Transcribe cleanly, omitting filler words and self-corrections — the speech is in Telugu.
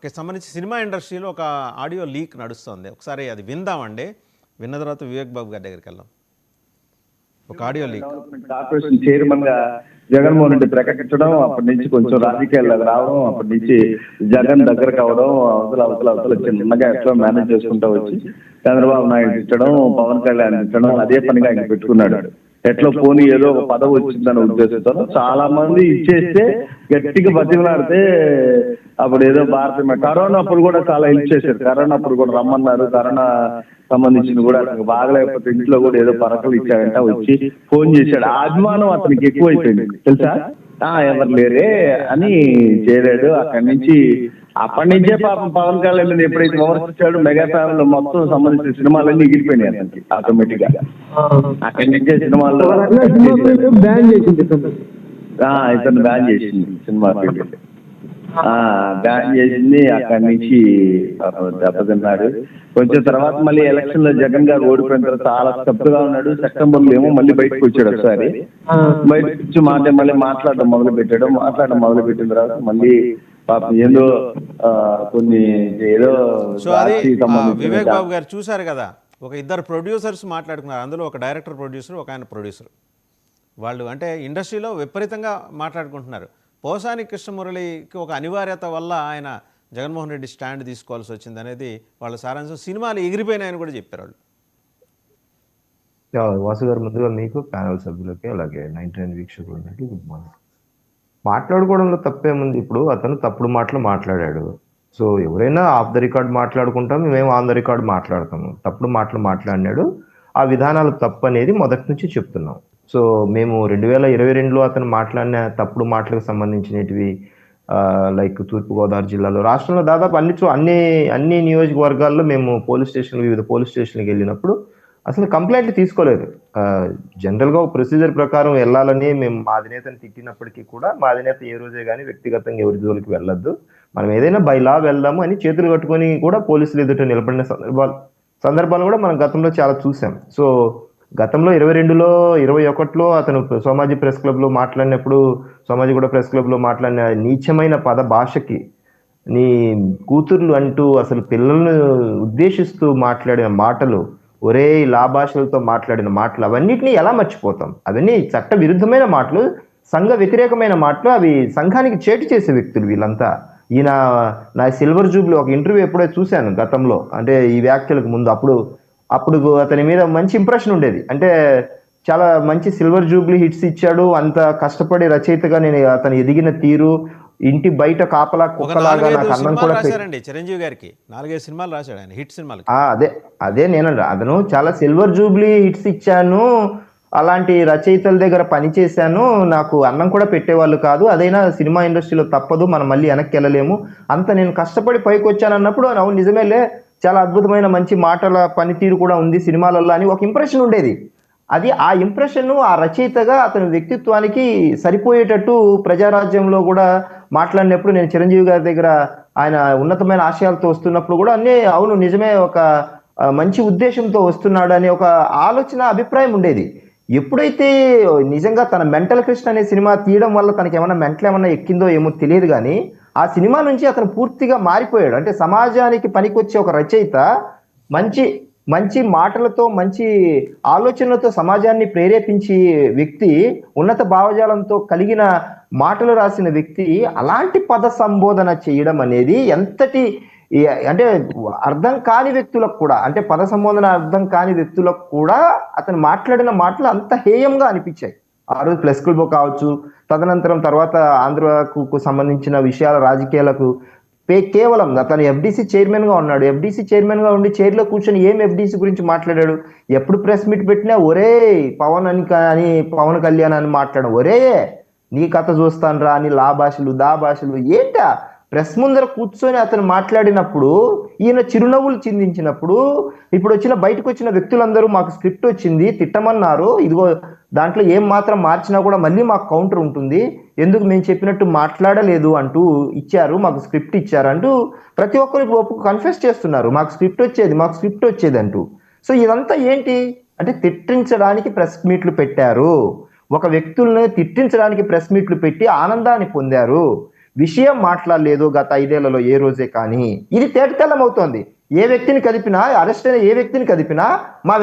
కి సంబంధించి సినిమా ఇండస్ట్రీలో ఒక ఆడియో లీక్ నడుస్తుంది. ఒకసారి అది విందామండి. విన్న తర్వాత వివేక్ బాబు గారి దగ్గరికి వెళ్దాం. ఒక ఆడియో లీక్. కార్పొరేషన్ చైర్మన్ గా జగన్మోహన్ రెడ్డి ప్రకటించడం, అప్పటి నుంచి కొంచెం రాజకీయాల్లోకి రావడం, అప్పటి నుంచి జగన్ దగ్గర కావడం, అవతల చిన్నగా ఎట్లా మేనేజ్ చేసుకుంటూ వచ్చి చంద్రబాబు నాయుడు ఇచ్చడం, పవన్ కళ్యాణ్ ఇచ్చడం, అదే పనిగా ఆయన పెట్టుకున్నాడు. ఎట్లా పోనీ ఏదో ఒక పదవి వచ్చిందని ఉద్దేశంతో చాలా మంది ఇచ్చేస్తే గట్టిగా బతిమలాడితే అప్పుడు ఏదో భారత కరోనా అప్పుడు కూడా చాలా హెల్ప్ చేశారు. కరోనా అప్పుడు కూడా రమ్మన్నారు. కరోనా సంబంధించింది కూడా బాగలేకపోతే ఇంట్లో కూడా ఏదో పరకలు ఇచ్చాడంట, వచ్చి ఫోన్ చేశాడు. ఆ అభిమానం అతనికి ఎక్కువైపోయింది తెలుసా. ఎవరు లేరే అని చేయలేడు. అప్పటి నుంచే పాపం పవన్ కళ్యాణ్ ఎప్పుడైతే విమర్శించాడు, మెగా ఫ్యామిలీ మొత్తం సంబంధించిన సినిమాలన్నీ ఎగిరిపోయినాయి అతనికి ఆటోమేటిక్ గా. అక్కడి నుంచే సినిమాల్లో ఇతను బ్యాన్ చేసింది, సినిమా బ్యాన్ చేసింది. అక్కడి నుంచి దెబ్బతిన్నాడు. కొంచెం తర్వాత మళ్ళీ ఎలక్షన్ లో జగన్ గారు ఓడిపోయిన తర్వాత చాలా తప్పుగా ఉన్నాడు. సెప్టెంబర్ లో ఏమో మళ్ళీ బయటకు వచ్చాడు. ఒకసారి బయటకు వచ్చి మళ్ళీ మాట్లాడడం మొదలు పెట్టిన తర్వాత మళ్ళీ పాపం ఏదో కొన్ని ఏదో. సో అది వివేక్ బాబు గారు చూశారు కదా, ఒక ఇద్దరు ప్రొడ్యూసర్స్ మాట్లాడుకున్నారు. అందులో ఒక డైరెక్టర్ ప్రొడ్యూసర్, ఒక ఆయన ప్రొడ్యూసర్. వాళ్ళు అంటే ఇండస్ట్రీలో విపరీతంగా మాట్లాడుకుంటున్నారు. పోసాని కృష్ణమురళికి ఒక అనివార్యత వల్ల ఆయన జగన్మోహన్ రెడ్డి స్టాండ్ తీసుకోవాల్సి వచ్చింది అనేది వాళ్ళ సారాంశం. సినిమాలు ఎగిరిపోయినాయని కూడా చెప్పారు వాళ్ళు. వాసు గారు, ముందుగా మీకు, ప్యానల్ సభ్యులకి, అలాగే 99 వీక్షకులకి గుడ్ మార్నింగ్. మాట్లాడుకోవడంలో తప్పేముంది? ఇప్పుడు అతను తప్పుడు మాటలు మాట్లాడాడు. సో ఎవరైనా ఆఫ్ ద రికార్డ్ మాట్లాడుకుంటాం, మేము ఆన్ ద రికార్డ్ మాట్లాడతాము. తప్పుడు మాటలు మాట్లాడినాడు. ఆ విధానాలు తప్పు అనేది మొదటి నుంచి చెప్తున్నాం. సో మేము 2022లో అతను మాట్లాడిన తప్పుడు మాటలకు సంబంధించినవి లైక్ తూర్పుగోదావరి జిల్లాలో, రాష్ట్రంలో దాదాపు అన్ని నియోజకవర్గాల్లో మేము వివిధ పోలీస్ స్టేషన్కి వెళ్ళినప్పుడు అసలు కంప్లైంట్లు తీసుకోలేదు. జనరల్గా ఒక ప్రొసీజర్ ప్రకారం వెళ్ళాలని మేము మా అధినేతను తిట్టినప్పటికీ కూడా మా అధినేత ఏ రోజే కానీ వ్యక్తిగతంగా ఎవరి జోలికి వెళ్ళొద్దు, మనం ఏదైనా బై లా వెళ్దాము అని చేతులు కట్టుకొని కూడా పోలీసులు ఎదుట నిలబడిన సందర్భాలు కూడా మనం గతంలో చాలా చూసాం. సో గతంలో 2022లో 2021లో అతను సోమాజీ ప్రెస్ క్లబ్లో మాట్లాడినప్పుడు, సోమాజిగూడ ప్రెస్ క్లబ్లో మాట్లాడిన నీచమైన పద భాషకి, నీ కూతుర్లు అంటూ అసలు పిల్లలను ఉద్దేశిస్తూ మాట్లాడిన మాటలు, ఒరే లాభాషలతో మాట్లాడిన మాటలు, అవన్నిటినీ ఎలా మర్చిపోతాం? అవన్నీ చట్ట విరుద్ధమైన మాటలు, సంఘ వ్యతిరేకమైన మాటలు, అవి సంఘానికి చేటు చేసే వ్యక్తులు వీళ్ళంతా. ఈయన నా సిల్వర్ జూబ్లీ ఒక ఇంటర్వ్యూ ఎప్పుడో చూశాను గతంలో, అంటే ఈ వ్యాఖ్యలకు ముందు. అప్పుడు అతని మీద మంచి ఇంప్రెషన్ ఉండేది. అంటే చాలా మంచి సిల్వర్ జూబ్లీ హిట్స్ ఇచ్చాడు, అంత కష్టపడి రచయితగా నేను అతను ఎదిగిన తీరు, ఇంటి బయట కాపలా కుక్కలాగా నాకు అన్నం కూడా రాశారండి. చిరంజీవి గారికి 4-5 సినిమాలు రాశాడు ఆయన, హిట్ సినిమాలు. అదే నేను అతను చాలా సిల్వర్ జూబ్లీ హిట్స్ ఇచ్చాను, అలాంటి రచయితల దగ్గర పనిచేశాను, నాకు అన్నం కూడా పెట్టేవాళ్ళు కాదు, అదైనా సినిమా ఇండస్ట్రీలో తప్పదు, మనం మళ్ళీ వెనక్కి వెళ్ళలేము, అంత నేను కష్టపడి పైకి వచ్చాను అన్నప్పుడు అవును నిజమేలే, చాలా అద్భుతమైన మంచి మాటల పనితీరు కూడా ఉంది సినిమాలలో అని ఒక ఇంప్రెషన్ ఉండేది. ఆ ఇంప్రెషన్ ఆ రచయితగా అతని వ్యక్తిత్వానికి సరిపోయేటట్టు ప్రజారాజ్యంలో కూడా మాట్లాడినప్పుడు, నేను చిరంజీవి గారి దగ్గర ఆయన ఉన్నతమైన ఆశయాలతో వస్తున్నప్పుడు కూడా అవును నిజమే, ఒక మంచి ఉద్దేశంతో వస్తున్నాడు అనే ఒక ఆలోచన, అభిప్రాయం ఉండేది. ఎప్పుడైతే నిజంగా తన మెంటల్ కృష్ణ అనే సినిమా తీయడం వల్ల తనకి ఏమన్నా ఎక్కిందో ఏమో తెలియదు, కానీ ఆ సినిమా నుంచి అతను పూర్తిగా మారిపోయాడు. అంటే సమాజానికి పనికొచ్చే ఒక రచయిత, మంచి మాటలతో, మంచి ఆలోచనలతో సమాజాన్ని ప్రేరేపించి వ్యక్తి, ఉన్నత భావజాలంతో కలిగిన మాటలు రాసిన వ్యక్తి అలాంటి పద సంబోధన చేయడం అనేది అంటే అర్థం కాని వ్యక్తులకు కూడా, అంటే పద సంబోధన అర్థం కాని వ్యక్తులకు కూడా అతను మాట్లాడిన మాటలు అంత హేయంగా అనిపించాయి. ఆ రోజు ప్రెస్ క్లబ్ కావచ్చు, తదనంతరం తర్వాత ఆంధ్రకు సంబంధించిన విషయాల రాజకీయాలకు కేవలం అతను ఎఫ్డీసీ చైర్మన్ గా ఉన్నాడు. ఎఫ్డీసీ చైర్మన్ గా ఉండి చైర్లో కూర్చొని ఏం ఎఫ్డీసీ గురించి మాట్లాడాడు? ఎప్పుడు ప్రెస్ మీట్ పెట్టినా ఒరే పవన్ కళ్యాణ్ అని మాట్లాడడం, ఒరే నీ కథ చూస్తాను రా అని లాభాషలు దాభాషలు ఏంటా? ప్రెస్ ముందర కూర్చొని అతను మాట్లాడినప్పుడు ఈయన చిరునవ్వులు చిందించినప్పుడు, ఇప్పుడు బయటకు వచ్చిన వ్యక్తులందరూ మాకు స్క్రిప్ట్ వచ్చింది, తిట్టమన్నారు, ఇదిగో దాంట్లో ఏం మాత్రం మార్చినా కూడా మళ్ళీ మాకు కౌంటర్ ఉంటుంది, ఎందుకు మేము చెప్పినట్టు మాట్లాడలేదు అంటూ ఇచ్చారు, మాకు స్క్రిప్ట్ ఇచ్చారు అంటూ ప్రతి ఒక్కరు కన్ఫెస్ చేస్తున్నారు, మాకు స్క్రిప్ట్ వచ్చేది అంటూ. సో ఇదంతా ఏంటి అంటే తిట్టించడానికి ప్రెస్ మీట్లు పెట్టారు, ఒక వ్యక్తులను తిట్టించడానికి ప్రెస్ మీట్లు పెట్టి ఆనందాన్ని పొందారు. విషయం మాట్లాడలేదు గత 5 ఏళ్లలో ఏ రోజే. కానీ ఇది తేటతెల్లం అవుతోంది. ఏ వ్యక్తిని కదిపినా, అరెస్ట్ అయిన ఏ వ్యక్తిని కదిపినా మా